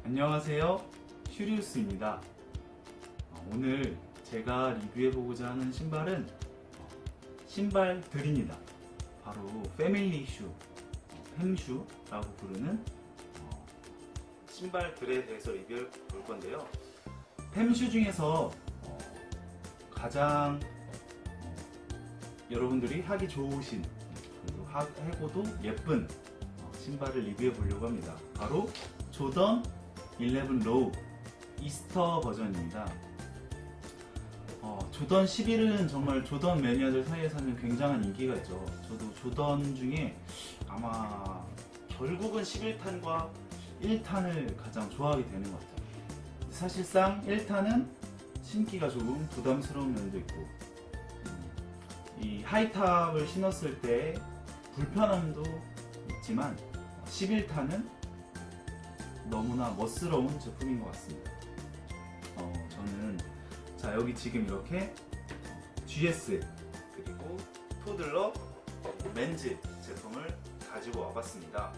안녕하세요, 슈리우스입니다. 오늘 제가 리뷰해보고자 하는 신발은 신발들입니다. 바로 패밀리 슈, 팸슈라고 부르는 신발들에 대해서 리뷰해 볼 건데요. 팸슈 중에서 가장 여러분들이 하기 좋으신, 그리고 해고도 예쁜 신발을 리뷰해 보려고 합니다. 바로 조던 11 로우 이스터 버전입니다. 조던 11은 정말 조던 매니아들 사이에서는 굉장한 인기가 있죠. 저도 조던 중에 아마 결국은 11탄과 1탄을 가장 좋아하게 되는 것 같아요. 사실상 1탄은 신기가 조금 부담스러운 면도 있고, 이 하이탑을 신었을 때 불편함도 있지만 11탄은 너무나 멋스러운 제품인 것 같습니다. 저는 여기 지금 이렇게 GS 그리고 토들러 맨즈 제품을 가지고 와봤습니다.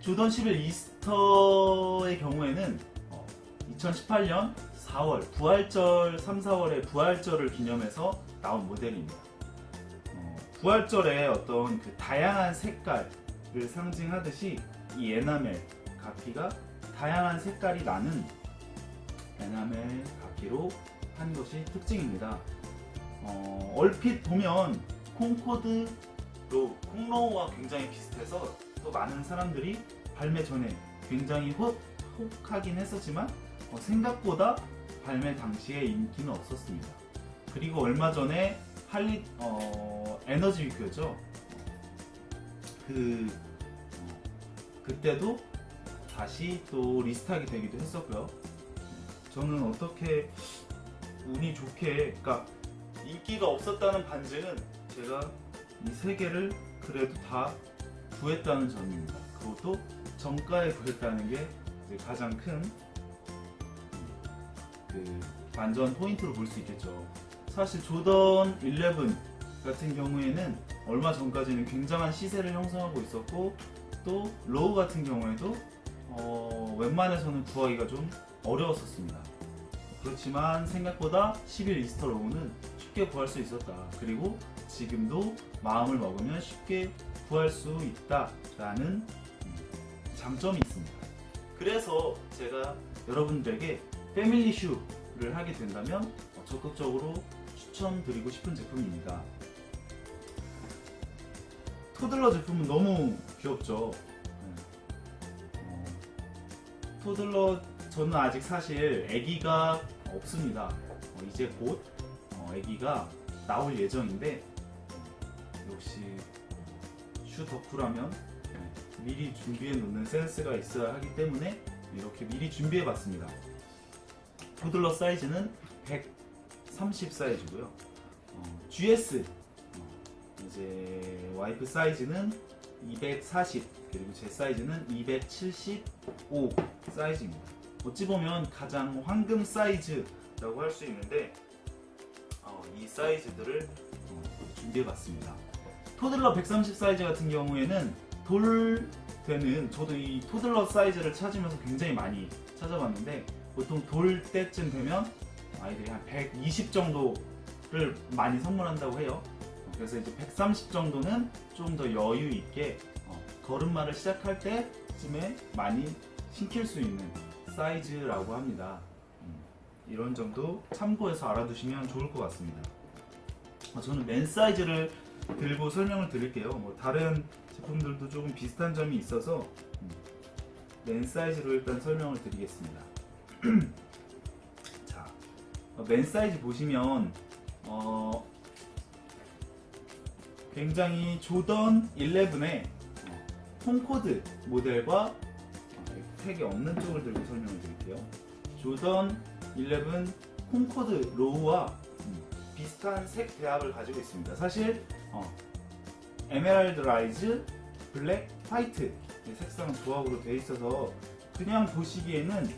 조던 11 이스터의 경우에는 2018년 4월 부활절 3, 4월에 부활절을 기념해서 나온 모델입니다. 부활절의 어떤 그 다양한 색깔을 상징하듯이 이 에나멜 가피가 다양한 색깔이 나는 에나멜 가피로 한 것이 특징입니다. 얼핏 보면 콩코드 로우, 콩로우와 굉장히 비슷해서 또 많은 사람들이 발매 전에 굉장히 혹하긴 했었지만 생각보다 발매 당시에 인기는 없었습니다. 그리고 얼마 전에 에너지 위크였죠. 그때도 다시 또 리스트하게 되기도 했었고요. 저는 어떻게 운이 좋게, 그러니까 인기가 없었다는 반증은 제가 이 세 개를 그래도 다 구했다는 점입니다. 그것도 정가에 구했다는 게 이제 가장 큰 반전 포인트로 볼 수 있겠죠. 사실 조던 11 같은 경우에는 얼마 전까지는 굉장한 시세를 형성하고 있었고, 또 로우 같은 경우에도 웬만해서는 구하기가 좀 어려웠었습니다. 그렇지만 생각보다 11 이스터 로우는 쉽게 구할 수 있었다. 그리고 지금도 마음을 먹으면 쉽게 구할 수 있다라는 장점이 있습니다. 그래서 제가 여러분들에게 패밀리 슈를 하게 된다면 적극적으로 추천드리고 싶은 제품입니다. 토들러 제품은 너무 귀엽죠. 토들러 저는 아직 사실 아기가 없습니다. 이제 곧 아기가 나올 예정인데, 역시 슈 덕후라면 미리 준비해 놓는 센스가 있어야 하기 때문에 이렇게 미리 준비해 봤습니다. 토들러 사이즈는 130 사이즈고요. GS 이제 와이프 사이즈는 240, 그리고 제 사이즈는 275 사이즈입니다. 어찌 보면 가장 황금 사이즈라고 할 수 있는데, 이 사이즈들을 준비해봤습니다. 토들러 130 사이즈 같은 경우에는 저도 이 토들러 사이즈를 찾으면서 굉장히 많이 찾아봤는데, 보통 돌 때쯤 되면 아이들이 한 120 정도를 많이 선물한다고 해요. 그래서 이제 130 정도는 좀 더 여유 있게 걸음마를 시작할 때쯤에 많이 신길 수 있는 사이즈라고 합니다. 이런 점도 참고해서 알아두시면 좋을 것 같습니다. 저는 맨 사이즈를 들고 설명을 드릴게요. 다른 제품들도 조금 비슷한 점이 있어서 맨 사이즈로 일단 설명을 드리겠습니다. 자, 맨 사이즈 보시면 굉장히 조던 11의 콩코드 모델과 택이 없는 쪽을 들고 설명을 드릴게요. 조던 11 콩코드 로우와 비슷한 색 배합을 가지고 있습니다. 사실 에메랄드 라이즈, 블랙, 화이트 색상 조합으로 되어 있어서 그냥 보시기에는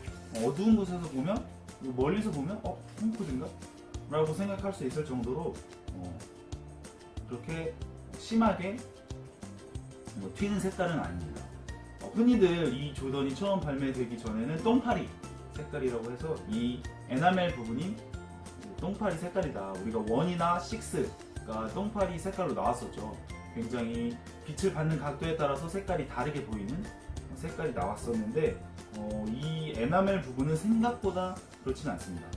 어두운 곳에서 보면, 멀리서 보면 콩코드인가? 라고 생각할 수 있을 정도로 그렇게 심하게 튀는 색깔은 아닙니다. 흔히들 이 조던이 처음 발매되기 전에는 똥파리 색깔이라고 해서 이 에나멜 부분이 똥파리 색깔이다. 우리가 1이나 6가 똥파리 색깔로 나왔었죠. 굉장히 빛을 받는 각도에 따라서 색깔이 다르게 보이는 색깔이 나왔었는데 이 에나멜 부분은 생각보다 그렇진 않습니다.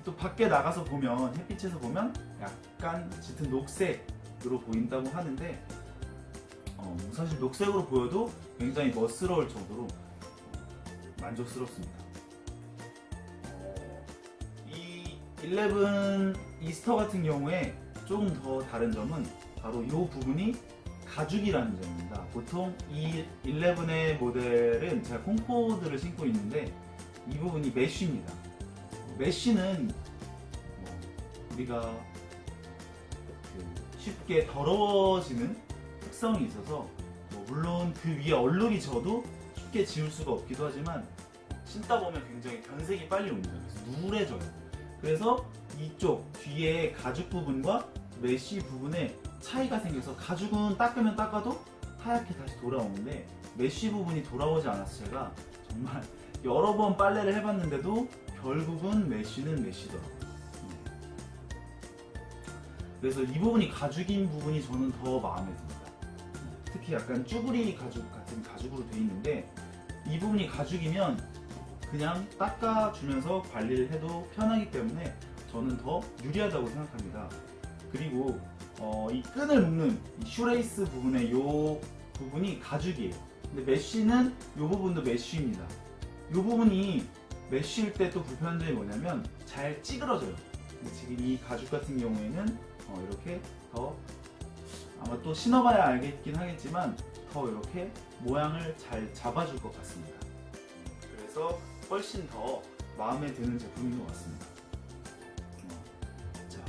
또 밖에 나가서 보면, 햇빛에서 보면 약간 짙은 녹색으로 보인다고 하는데 사실 녹색으로 보여도 굉장히 멋스러울 정도로 만족스럽습니다. 이 11 이스터 같은 경우에 조금 더 다른 점은 바로 이 부분이 가죽이라는 점입니다. 보통 이 11의 모델은 제가 콩코드를 신고 있는데 이 부분이 메쉬입니다. 메쉬는 우리가 쉽게 더러워지는 특성이 있어서 물론 그 위에 얼룩이 져도 쉽게 지울 수가 없기도 하지만 신다 보면 굉장히 변색이 빨리 옵니다. 그래서 누래져요. 그래서 이쪽 뒤에 가죽 부분과 메쉬 부분에 차이가 생겨서 가죽은 닦으면 닦아도 하얗게 다시 돌아오는데 메쉬 부분이 돌아오지 않아서 제가 정말 여러 번 빨래를 해봤는데도 결국은 메쉬는 메쉬더라고요. 그래서 이 부분이 가죽인 부분이 저는 더 마음에 듭니다. 특히 약간 쭈구리 가죽 같은 가죽으로 되어 있는데 이 부분이 가죽이면 그냥 닦아주면서 관리를 해도 편하기 때문에 저는 더 유리하다고 생각합니다. 그리고 이 끈을 묶는 이 슈레이스 부분의 이 부분이 가죽이에요. 근데 메쉬는 이 부분도 메쉬입니다. 이 부분이 메쉬일 때 또 불편한 점이 뭐냐면 잘 찌그러져요. 지금 이 가죽 같은 경우에는 이렇게 더 아마 또 신어봐야 알겠긴 하겠지만 더 이렇게 모양을 잘 잡아줄 것 같습니다. 그래서 훨씬 더 마음에 드는 제품인 것 같습니다. 자,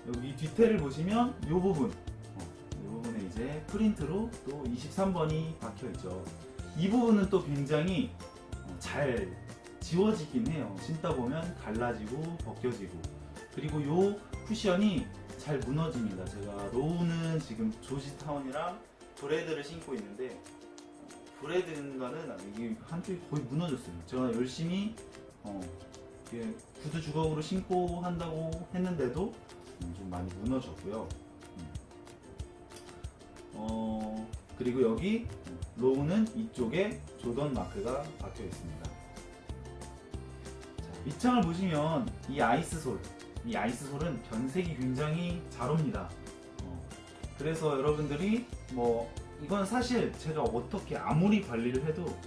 여기 뒤태를 보시면 이 부분, 이 부분에 이제 프린트로 또 23번이 박혀 있죠. 이 부분은 또 굉장히 잘 지워지긴 해요. 신다 보면 갈라지고 벗겨지고, 그리고 이 쿠션이 잘 무너집니다. 제가 로우는 지금 조지타운이랑 브레드를 신고 있는데 브레드인가는 이게 한쪽이 거의 무너졌어요. 제가 열심히 구두 주걱으로 신고 한다고 했는데도 좀 많이 무너졌고요. 그리고 여기 로우는 이쪽에 조던 마크가 박혀 있습니다. 자, 밑창을 보시면 이 아이스솔은 변색이 굉장히 잘 옵니다. 그래서 여러분들이 이건 사실 제가 어떻게 아무리 관리를 해도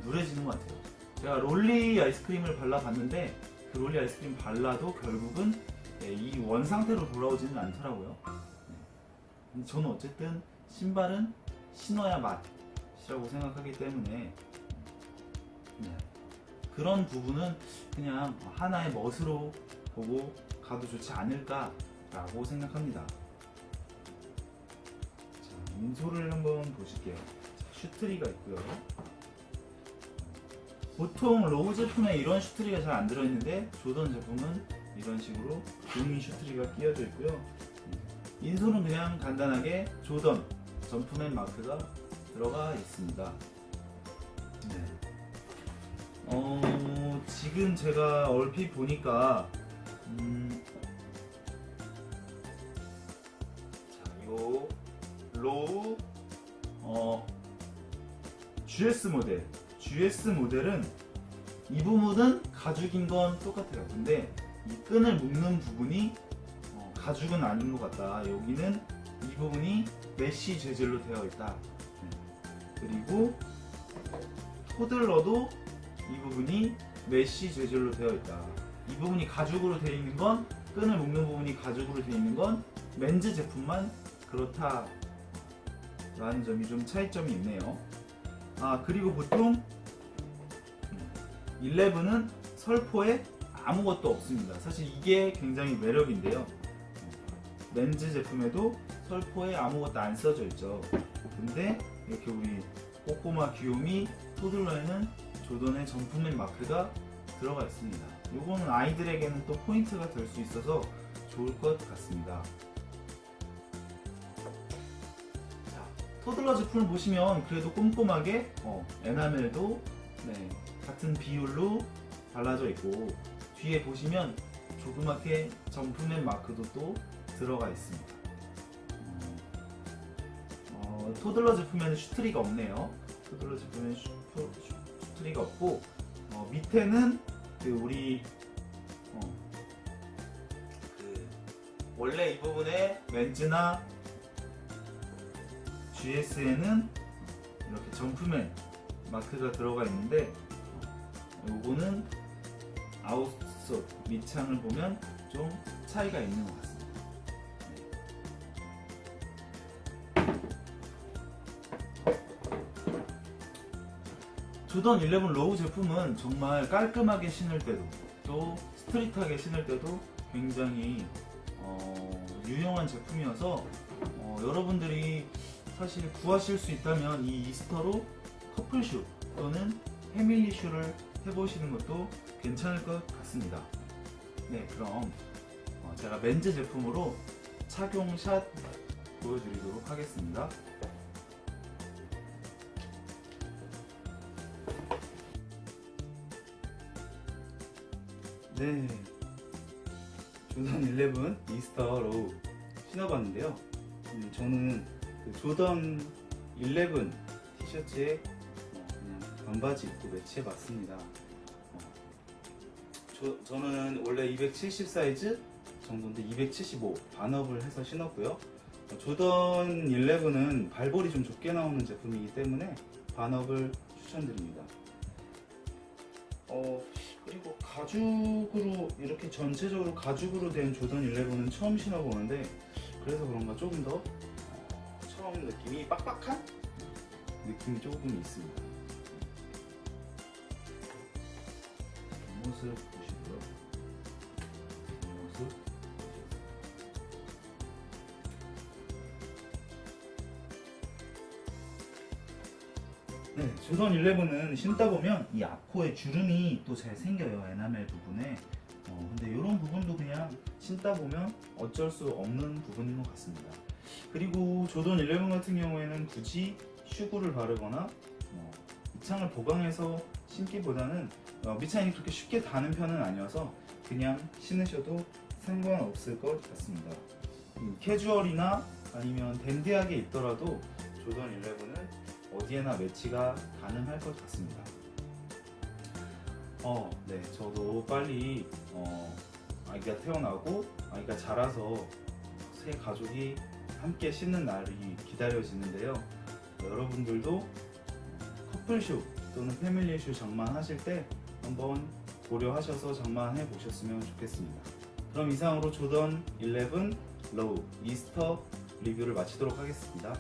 누래지는 것 같아요. 제가 롤리 아이스크림을 발라봤는데 그 롤리 아이스크림 발라도 결국은 이 원 상태로 돌아오지는 않더라고요. 저는 어쨌든 신발은 신어야 맛이라고 생각하기 때문에 그런 부분은 그냥 하나의 멋으로 보고 가도 좋지 않을까라고 생각합니다. 자, 인솔을 한번 보실게요. 슈트리가 있고요. 보통 로우 제품에 이런 슈트리가 잘 안 들어있는데 조던 제품은 이런 식으로 종이 슈트리가 끼워져 있고요. 인솔은 그냥 간단하게 조던 점프맨 마크가 들어가 있습니다. 지금 제가 얼핏 보니까 자, 요 로우 GS 모델은 이 부분은 가죽인 건 똑같아요. 근데 이 끈을 묶는 부분이 가죽은 아닌 것 같다. 여기는 이 부분이 메쉬 재질로 되어 있다. 그리고 토들러도 이 부분이 메쉬 재질로 되어 있다. 이 부분이 가죽으로 되어 있는 건, 끈을 묶는 부분이 가죽으로 되어 있는 건 맨즈 제품만 그렇다 라는 점이 좀 차이점이 있네요. 그리고 보통 11은 설포에 아무것도 없습니다. 사실 이게 굉장히 매력인데요. 맨즈 제품에도 설포에 아무것도 안 써져 있죠. 근데 이렇게 우리 꼬꼬마 귀요미 토들러에는 조던의 점프맨 마크가 들어가 있습니다. 이거는 아이들에게는 또 포인트가 될 수 있어서 좋을 것 같습니다. 자, 토들러 제품을 보시면 그래도 꼼꼼하게 에나멜도 같은 비율로 발라져 있고, 뒤에 보시면 조그맣게 점프맨 마크도 또 들어가 있습니다. 토들러 제품에는 슈트리가 없네요. 토들러 제품에는 슈트리가 없고, 밑에는 우리 원래 이 부분에 렌즈나 GS에는 이렇게 점프맨 마크가 들어가 있는데, 요거는 아웃솔 밑창을 보면 좀 차이가 있는 것 같습니다. 조던 11 로우 제품은 정말 깔끔하게 신을 때도 또 스트릿하게 신을 때도 굉장히 유용한 제품이어서 여러분들이 사실 구하실 수 있다면 이 이스터로 커플슈 또는 패밀리슈를 해보시는 것도 괜찮을 것 같습니다. 네, 그럼 제가 맨즈 제품으로 착용샷 보여드리도록 하겠습니다. 네, 조던 11 이스터 로우 신어봤는데요. 저는 그 조던 11 티셔츠에 그냥 반바지 입고 매치해봤습니다. 저는 원래 270 사이즈 정도인데 275 반업을 해서 신었고요. 조던 11은 발볼이 좀 좁게 나오는 제품이기 때문에 반업을 추천드립니다. 그리고 가죽으로 이렇게 전체적으로 가죽으로 된 조던 11은 처음 신어보는데, 그래서 그런가 조금 더 처음 느낌이 빡빡한 느낌이 조금 있습니다. 모습 보시고요. 모습. 네, 조던 11은 신다 보면 이 앞코에 주름이 또 잘 생겨요, 에나멜 부분에. 근데 이런 부분도 그냥 신다 보면 어쩔 수 없는 부분인 것 같습니다. 그리고 조던 11 같은 경우에는 굳이 슈구를 바르거나 밑창을 보강해서 신기보다는 밑창이 그렇게 쉽게 닿는 편은 아니어서 그냥 신으셔도 상관없을 것 같습니다. 캐주얼이나 아니면 댄디하게 입더라도 조던 11은 어디에나 매치가 가능할 것 같습니다. 네, 저도 빨리 아기가 태어나고 아기가 자라서 새 가족이 함께 신는 날이 기다려지는데요. 여러분들도 커플슈 또는 패밀리슈 장만하실 때 한번 고려하셔서 장만해 보셨으면 좋겠습니다. 그럼 이상으로 조던 11 로우 이스터 리뷰를 마치도록 하겠습니다.